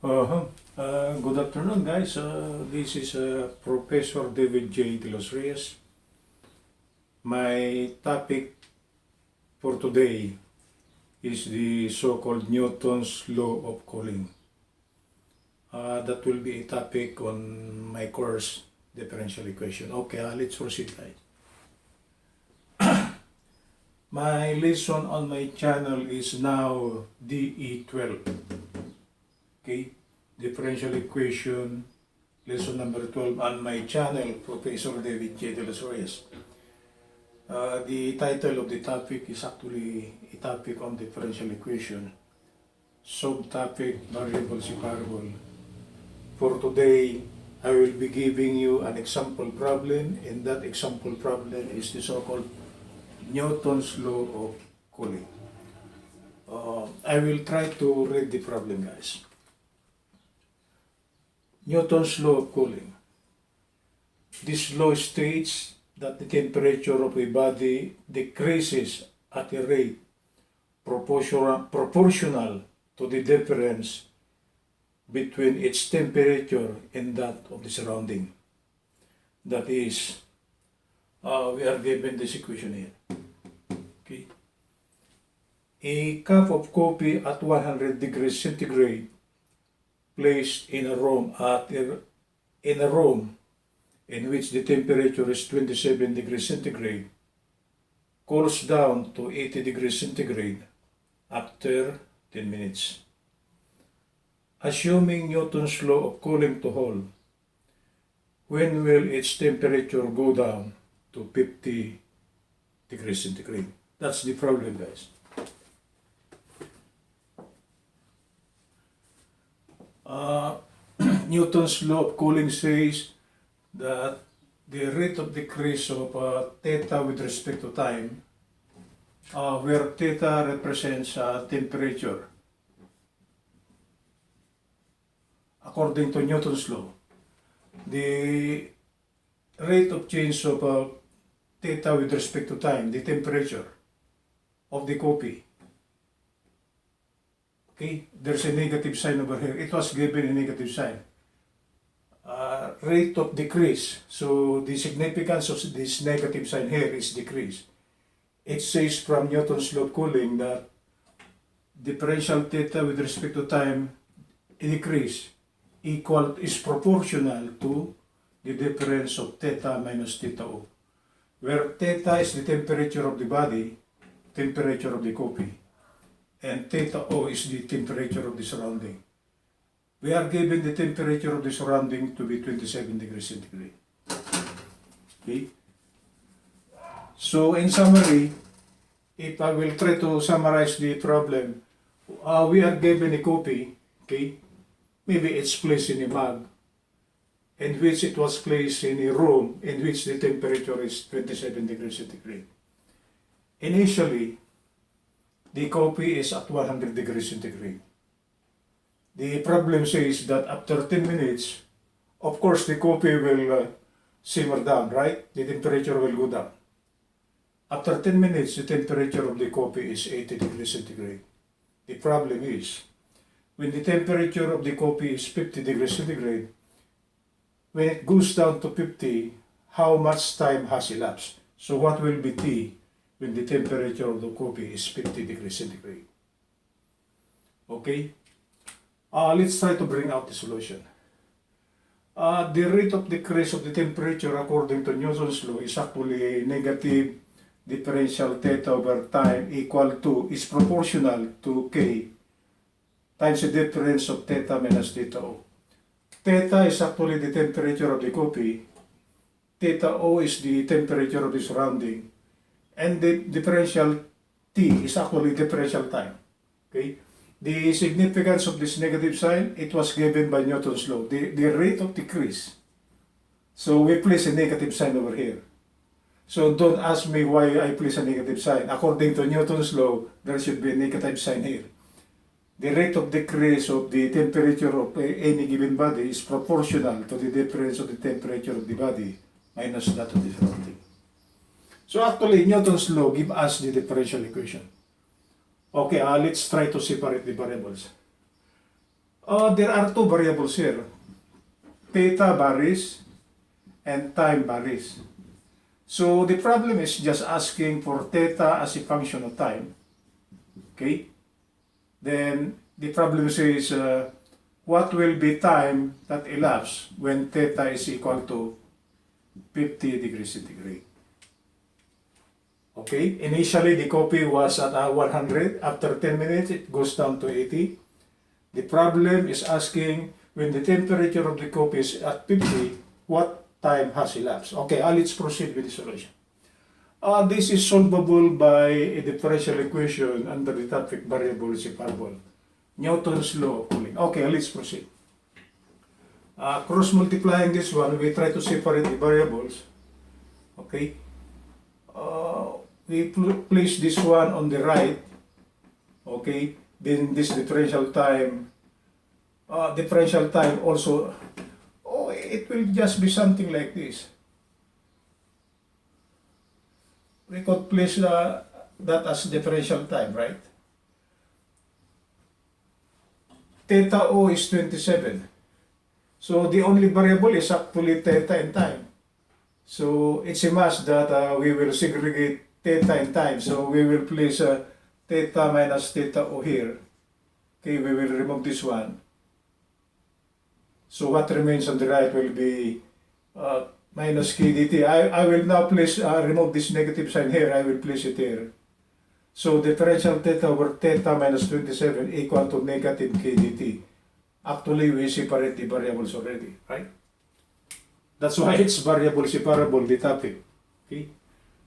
Uh-huh. Good afternoon, guys. This is Professor David J. De Los Reyes. My topic for today is the so-called Newton's law of cooling. That will be a topic on my course, Differential Equation. Okay, let's proceed, guys. My lesson on my channel is now DE12. Okay, Differential Equation, lesson number 12 on my channel, Professor David J. De Los Reyes. The title of the topic is actually a topic on differential equation. Subtopic, variable separable. For today, I will be giving you an example problem, and that example problem is the so-called Newton's law of cooling. I will try to read the problem, guys. Newton's law of cooling. This law states that the temperature of a body decreases at a rate proportional to the difference between its temperature and that of the surrounding. That is, we are given this equation here. Okay. A cup of coffee at 100 degrees centigrade placed in a room in which the temperature is 27 degrees centigrade cools down to 80 degrees centigrade after 10 minutes. Assuming Newton's law of cooling to hold, when will its temperature go down to 50 degrees centigrade? That's the problem, guys. Newton's law of cooling says that the rate of decrease of theta with respect to time, where theta represents temperature, according to Newton's law, the rate of change of theta with respect to time, the temperature of the coffee. Okay, there's a negative sign over here. It was given a negative sign. Rate of decrease. So the significance of this negative sign here is decrease. It says from Newton's law of cooling that differential theta with respect to time decrease is proportional to the difference of theta minus theta O, where theta is the temperature of the body, temperature of the coffee, and theta O is the temperature of the surrounding. We are given the temperature of the surrounding to be 27 degrees centigrade. Okay? So in summary, if I will try to summarize the problem, we are given a coffee, okay? Maybe it's placed in a mug, in which it was placed in a room in which the temperature is 27 degrees centigrade. Initially, the coffee is at 100 degrees centigrade. The problem says that after 10 minutes, of course the coffee will simmer down, right? The temperature will go down. After 10 minutes, the temperature of the coffee is 80 degrees centigrade. The problem is, when the temperature of the coffee is 50 degrees centigrade, when it goes down to 50, how much time has elapsed? So what will be T when the temperature of the coffee is 50 degrees centigrade? Okay? Let's try to bring out the solution. The rate of decrease of the temperature according to Newton's law is actually negative differential theta over time is proportional to K times the difference of theta minus theta O. Theta is actually the temperature of the coffee, theta O is the temperature of the surrounding, and the differential T is actually differential time. Okay? The significance of this negative sign, it was given by Newton's law, the rate of decrease. So we place a negative sign over here. So don't ask me why I place a negative sign. According to Newton's law, there should be a negative sign here. The rate of decrease of the temperature of any given body is proportional to the difference of the temperature of the body minus that of the surrounding. So actually, Newton's law gives us the differential equation. Okay, let's try to separate the variables. There are two variables here. Theta varies and time varies. So the problem is just asking for theta as a function of time. Okay? Then the problem says what will be time that elapses when theta is equal to 50 degrees centigrade. Okay, initially the copy was at 100. After 10 minutes, it goes down to 80. The problem is asking when the temperature of the copy is at 50, what time has elapsed? Okay, let's proceed with the solution. This is solvable by a differential equation under the topic variable separable. Newton's law of cooling. Okay, let's proceed. Cross multiplying this one, we try to separate the variables. Okay. We place this one on the right. Okay. Then this differential time also, it will just be something like this. We could place that as differential time, right? Theta O is 27. So the only variable is actually theta and time. So it's a must that we will segregate theta and time. So we will place theta minus theta O here. Okay, we will remove this one. So what remains on the right will be minus k dt. I will now place, remove this negative sign here. I will place it here. So differential theta over theta minus 27 equal to negative k dt. Actually, we separate the variables already, right? That's why it's variable separable, the topic. Okay?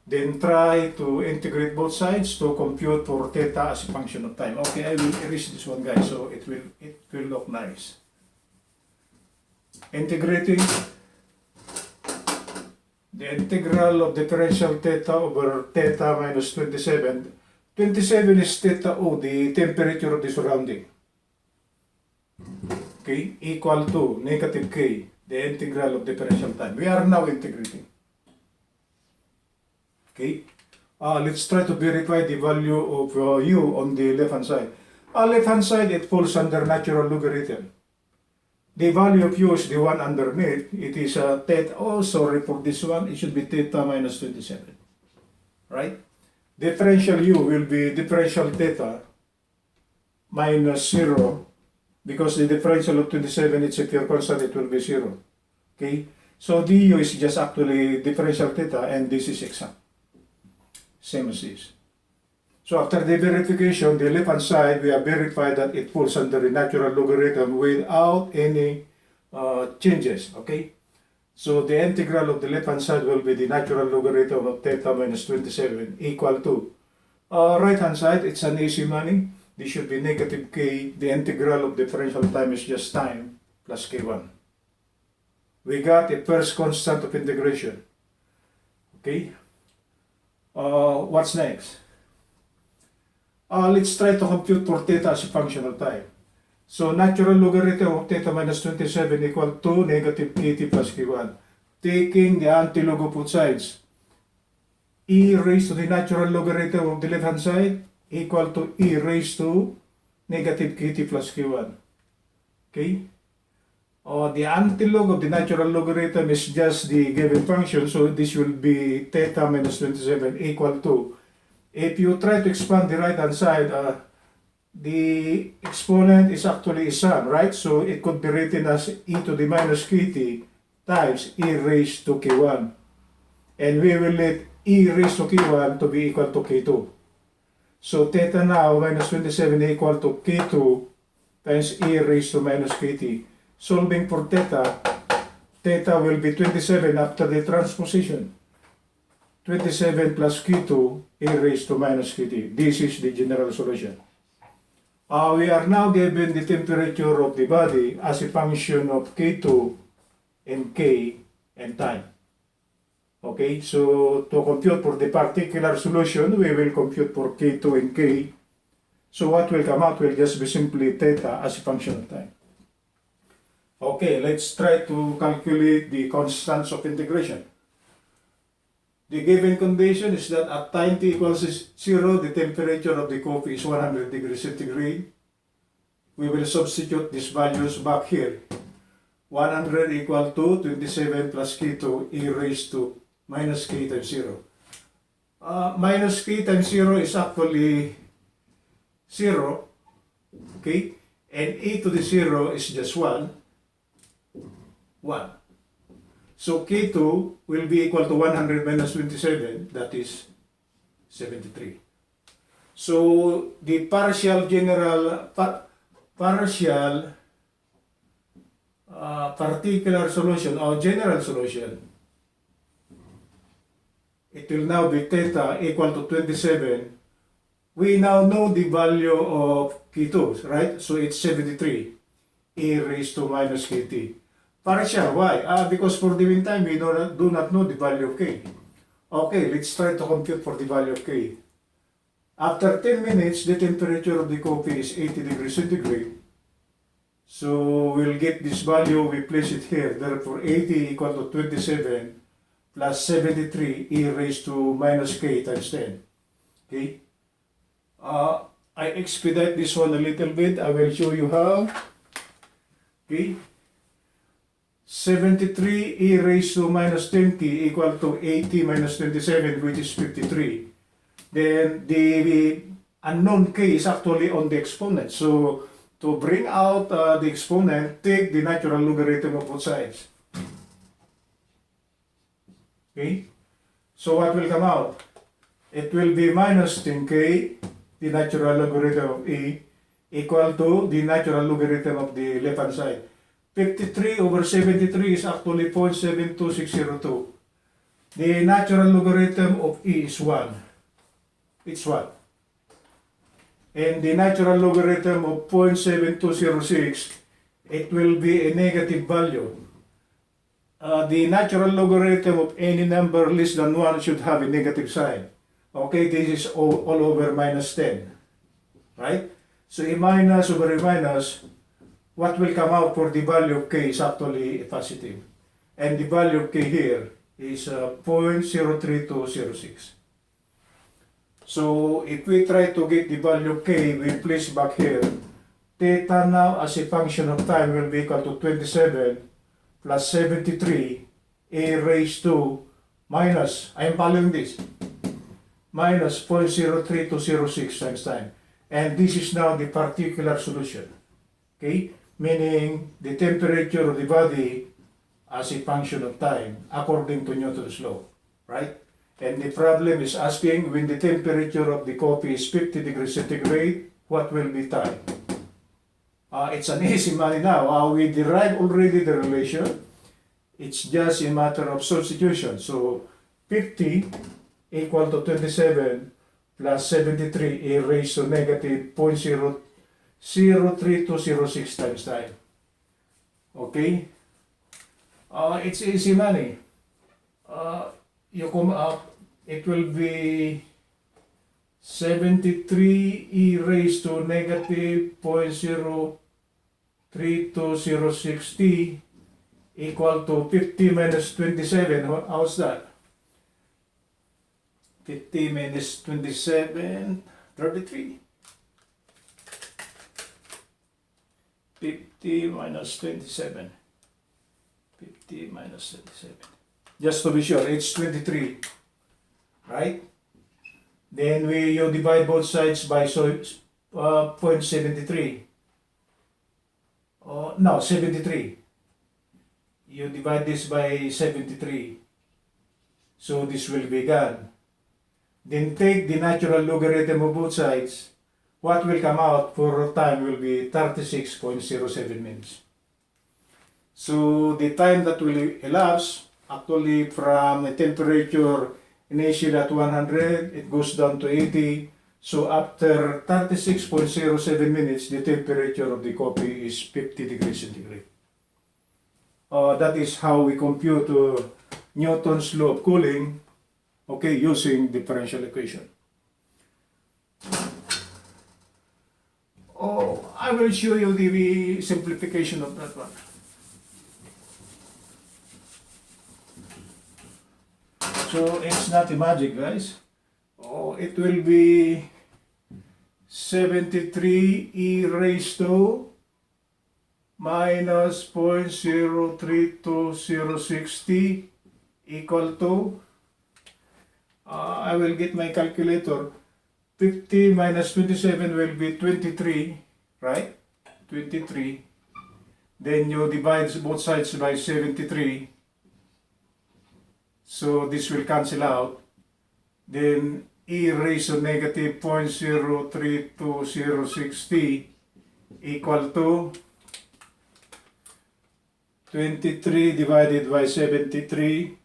Then try to integrate both sides to compute for theta as a function of time. Okay, I will erase this one, guys, so it will look nice. Integrating the integral of differential theta over theta minus 27. 27 is theta O, the temperature of the surrounding. Okay, equal to negative k, the integral of differential time. We are now integrating. Okay, let's try to verify the value of u on the left hand side. Left hand side, it falls under natural logarithm. The value of u is the one underneath. It is theta. Oh, sorry for this one. It should be theta minus 27. Right? Differential u will be differential theta minus 0. Because the differential of 27, it's a pure constant, it will be 0. Okay? So du is just actually differential theta, and this is exact. Same as this. So after the verification, the left hand side, we have verified that it falls under the natural logarithm without any changes. Okay? So the integral of the left hand side will be the natural logarithm of theta minus 27 equal to right hand side, it's an easy money. This should be negative k. The integral of differential time is just time plus k1. We got a first constant of integration. Okay. What's next? Let's try to compute for theta as a function of time. So natural logarithm of theta minus 27 equal to negative kt plus k1. Taking the antilog of both sides. E raised to the natural logarithm of the left hand side equal to e raised to negative kt plus q1. Okay? The antilog of the natural logarithm is just the given function, so this will be theta minus 27 equal to, if you try to expand the right hand side, the exponent is actually a sum, right? So it could be written as e to the minus kt times e raised to k1. And we will let e raised to k1 to be equal to k2. So theta now minus 27 equal to k2 times e raised to minus kt. Solving for theta, theta will be 27 after the transposition. 27 plus k2 e raised to minus kt. This is the general solution. We are now given the temperature of the body as a function of k2 and k and time. Okay, so to compute for the particular solution, we will compute for k2 and k. So what will come out will just be simply theta as a function of time. Okay, let's try to calculate the constants of integration. The given condition is that at time t equals 0, the temperature of the coffee is 100 degrees centigrade. we will substitute these values back here. 100 equal to 27 plus k2 e raised to minus k times 0. Minus k times 0 is actually 0, okay? And e to the 0 is just 1. So k2 will be equal to 100 minus 27, that is 73. So the partial particular solution or general solution, it will now be theta equal to 27. We now know the value of k2, right? So it's 73 e raised to minus kt. Partial, why? Because for the meantime, we do not know the value of k. Okay, let's try to compute for the value of k. After 10 minutes, the temperature of the coffee is 80 degrees centigrade. So we'll get this value, we place it here. Therefore, 80 equal to 27 plus 73 e raised to minus k times 10. Okay? I expedite this one a little bit. I will show you how. Okay? 73 e raised to minus 10k equal to 80 minus 27, which is 53. Then the unknown k is actually on the exponent. So to bring out the exponent, take the natural logarithm of both sides. Okay? So what will come out? It will be minus 10k, the natural logarithm of e, equal to the natural logarithm of the left hand side. 53 over 73 is actually 0.72602. The natural logarithm of e is 1. It's 1. And the natural logarithm of 0.7206, it will be a negative value. The natural logarithm of any number less than 1 should have a negative sign. Okay, this is all over minus 10. Right? So a minus over a minus, what will come out for the value of k is actually a positive. And the value of k here is 0.03206. So if we try to get the value of k, we place back here. Theta now as a function of time will be equal to 27 plus 73 a raised to minus, I am following this, minus 0.03206 times time. And this is now the particular solution. Okay? Meaning the temperature of the body as a function of time according to Newton's law. Right? And the problem is asking when the temperature of the coffee is 50 degrees centigrade, what will be time? It's an easy money now. We derive already the relation. It's just a matter of substitution. So 50 equal to 27 plus 73 a raised to negative 0.03206 times time. Okay? It's easy money. You come up, it will be 73 e raised to negative 0.03206 t equal to 50 minus 27. How's that? 50 minus 27, 33. 50 minus 27. 50 minus 27. Just to be sure, it's 23. Right? Then you divide both sides by 0.73. No, 73. You divide this by 73. So this will be gone. Then take the natural logarithm of both sides. What will come out for time will be 36.07 minutes. So the time that will elapse, actually from the temperature initially at 100, it goes down to 80. So after 36.07 minutes, the temperature of the coffee is 50 degrees centigrade. That is how we compute Newton's law of cooling, okay, using differential equation. I will show you the simplification of that one. So it's not a magic, guys. It will be 73 e raised to minus 0.032060 equal to, I will get my calculator. 50 minus 27 will be 23, right? 23. Then you divide both sides by 73. So this will cancel out. Then e raised to negative 0.032060 equal to 23 divided by 73.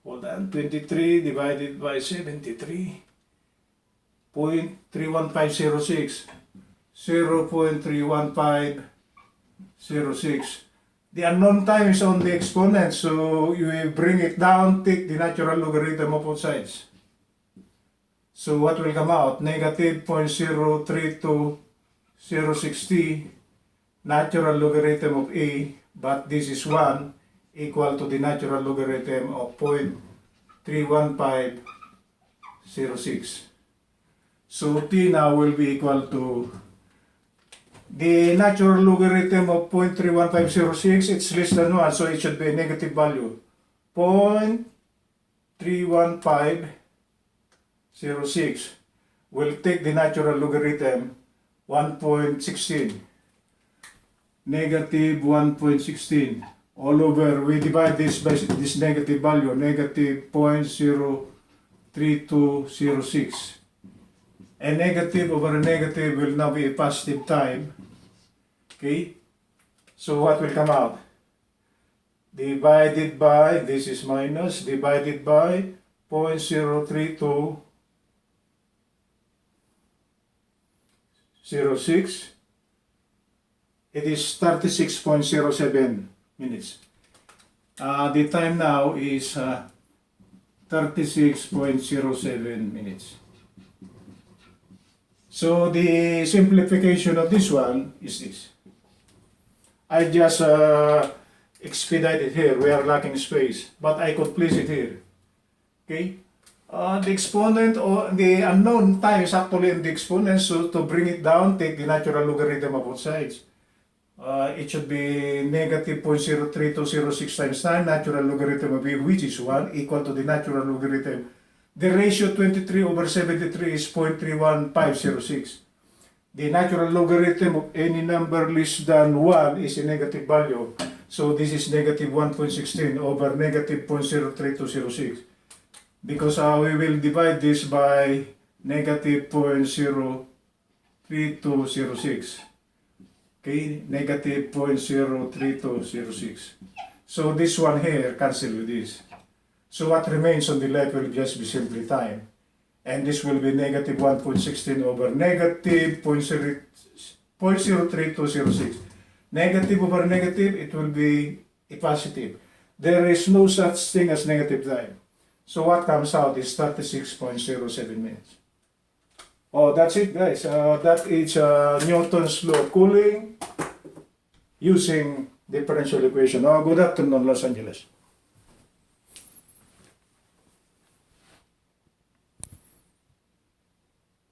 Hold on, 23 divided by 73. 0.31506. 0.31506. The unknown time is on the exponent, so you will bring it down, take the natural logarithm of both sides. So what will come out? Negative 0.032060 natural logarithm of a, but this is 1, equal to the natural logarithm of 0.31506. So t now will be equal to the natural logarithm of 0.31506, it's less than 1, so it should be a negative value. 0.31506 will take the natural logarithm 1.16. Negative 1.16. All over, we divide this by this negative value, negative 0.03206. A negative over a negative will now be a positive time. Okay? So what will come out? Divided by, this is minus, divided by 0.03206. It is 36.07 minutes. The time now is 36.07 minutes. So the simplification of this one is this. I just expedited here. We are lacking space, but I could place it here. Okay. The exponent or the unknown time is actually in the exponent, so to bring it down, take the natural logarithm of both sides. It should be negative 0.03206 times 9, natural logarithm of a, which is 1, equal to the natural logarithm. The ratio 23 over 73 is 0.31506. The natural logarithm of any number less than 1 is a negative value. So this is negative 1.16 over negative 0.03206. Because we will divide this by negative 0.03206. Okay, negative 0.03206. So this one here cancel with this. So what remains on the left will just be simply time. And this will be negative 1.16 over negative 0.03206. Negative over negative, it will be a positive. There is no such thing as negative time. So what comes out is 36.07 minutes. Oh, that's it, guys. That is Newton's law of cooling using differential equation. Oh, good afternoon, Los Angeles.